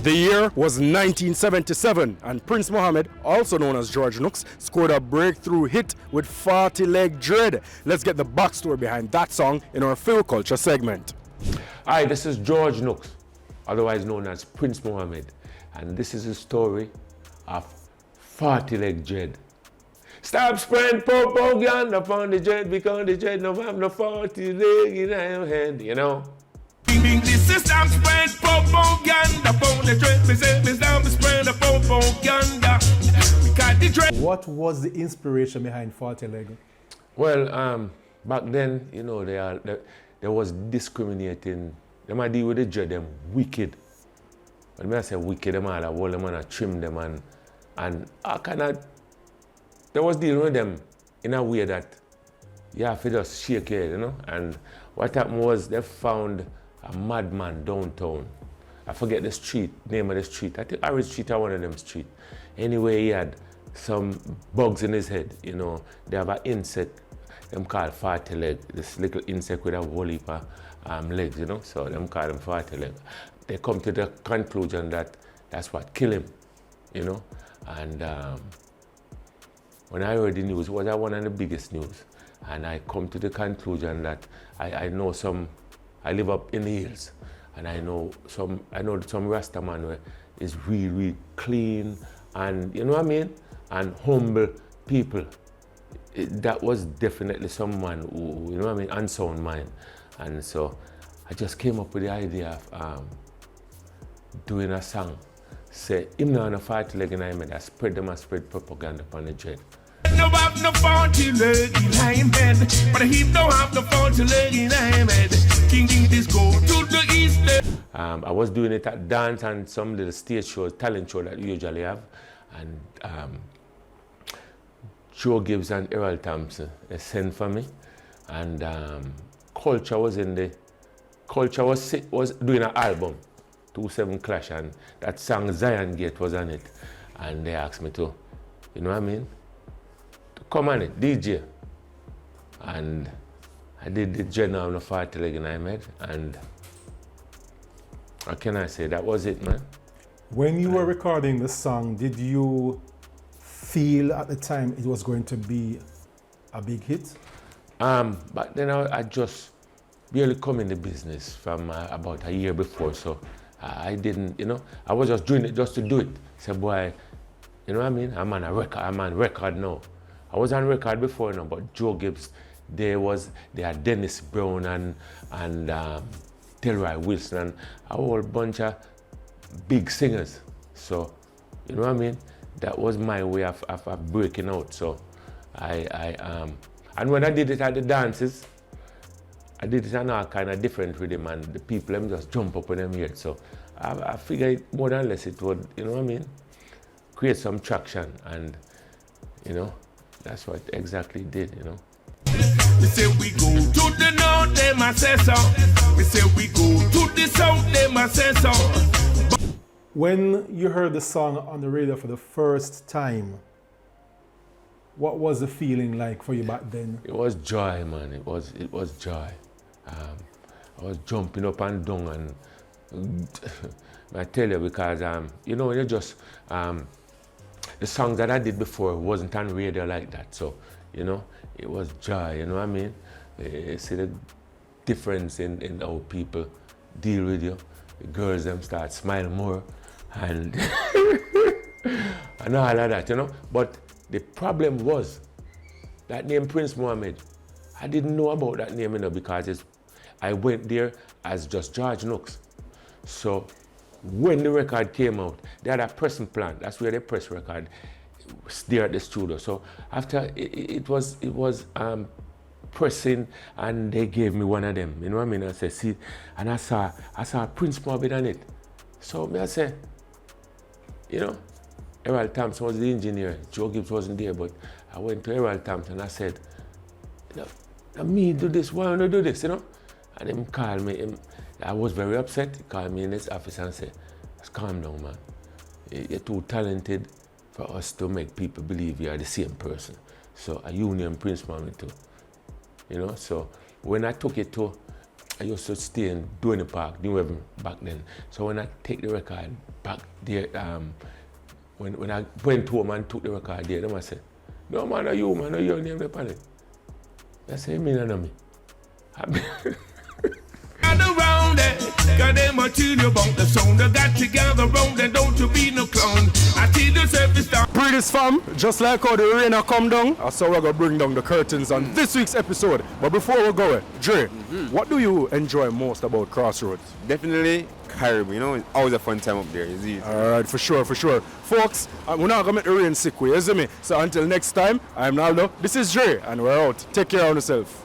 The year was 1977, and Prince Mohammed, also known as George Nooks, scored a breakthrough hit with 40 Leg Dread. Let's get the backstory behind that song in our FiWi Culture segment. Hi, this is George Nooks, otherwise known as Prince Mohammed, and this is a story of 40 Leg Dread. Stop spreading propaganda upon the dread, because the dread no have no 40 leg in your head, you know. This is stop spread propaganda upon the dread. Me say me stop spread the propaganda. Because the dread. What was the inspiration behind 40 Leg? Well, back then, you know, there was discriminating. They might deal with the dread, them wicked. When I say wicked, them all hold them and trim them and I cannot. They was dealing with them in a way that you have to just shake your head, you know. And what happened was they found a madman downtown. I forget the street, name of the street. I think Irish Street or one of them street. Anyway, he had some bugs in his head, you know. They have an insect, them called 40 Leg. This little insect with a whole heap of legs, you know. So them call them 40 Leg. They come to the conclusion that that's what killed him, you know. And when I heard the news, it was one of the biggest news. And I come to the conclusion that I know I live up in the hills, and I know some Rasta man where is really clean and, you know what I mean, and humble people. That was definitely someone who, you know what I mean, unsound mind. And so I just came up with the idea of doing a song. Say, him now on a 40 leg in him, I spread them and spread propaganda upon the dread. No have no 40 leg in him head, but he don't have no 40 leg in him head. King this go to the east. I was doing it at dance and some little stage shows, talent show that we usually have, and Joe Gibbs and Errol Thompson they sent for me, and Culture was doing an album, 27 Clash, and that song Zion Gate was on it, and they asked me to, you know what I mean, to come on it, DJ, and I did the general on the 40 leg in my head, and what can I say, that was it, man. When you were recording the song, did you feel at the time it was going to be a big hit? But then I just barely come in the business from about a year before, so I didn't, you know, I was just doing it just to do it. Say, boy, you know what I mean? I'm on record now. I was on record before now, but Joe Gibbs, they had Dennis Brown and Delroy Wilson and a whole bunch of big singers. So, you know what I mean? That was my way of breaking out. So and when I did it at the dances, I did it on all kind of different rhythm, and the people them just jump up in them here. So I figured more than less it would, you know what I mean, create some traction, and you know, that's what exactly it did, you know. We say we go to the north, them a say so. We say we go to the south, them a say so. When you heard the song on the radio for the first time, what was the feeling like for you back then? It was joy, man. It was joy. I was jumping up and down, and I tell you, because you know, you just the songs that I did before wasn't on radio like that. So, you know, it was joy. You know what I mean? You see the difference in how people deal with you. The girls them start smiling more, and and all of that, you know. But the problem was that name Prince Mohammed. I didn't know about that name, you know, because I went there as just George Nooks. So when the record came out, they had a pressing plant. That's where they press record. There at the studio. So after it was pressing, and they gave me one of them. You know what I mean? I said, see, and I saw Prince Mohammed on it. So I said, you know, Errol Thompson was the engineer. Joe Gibbs wasn't there, but I went to Errol Thompson and I said, you know, me do this, why don't I do this, you know? And him called me, I was very upset. He called me in his office and said, just calm down, man. You're too talented for us to make people believe you are the same person. So a union Prince Mohammed too, you know? So when I took it to, I used to stay in Dorney Park, New Haven back then. So when I take the record back there, when I went home and took the record there, them I said, no man, are you man, are your name the palette? I say, me no me. And around it, cause them a tune you about the sound. They got together round and don't you be no clown. I see the surface down. Pree Dis fam, just like how the rain a come down, I saw we're gonna bring down the curtains on this week's episode. But before we go, Dre, what do you enjoy most about Crossroads? Definitely Caribbean, you know, it's always a fun time up there, you see. Alright, for sure. Folks, we're not gonna make the rain sick, you see me? So until next time, I'm Naldo, this is Dre, and we're out. Take care of yourself.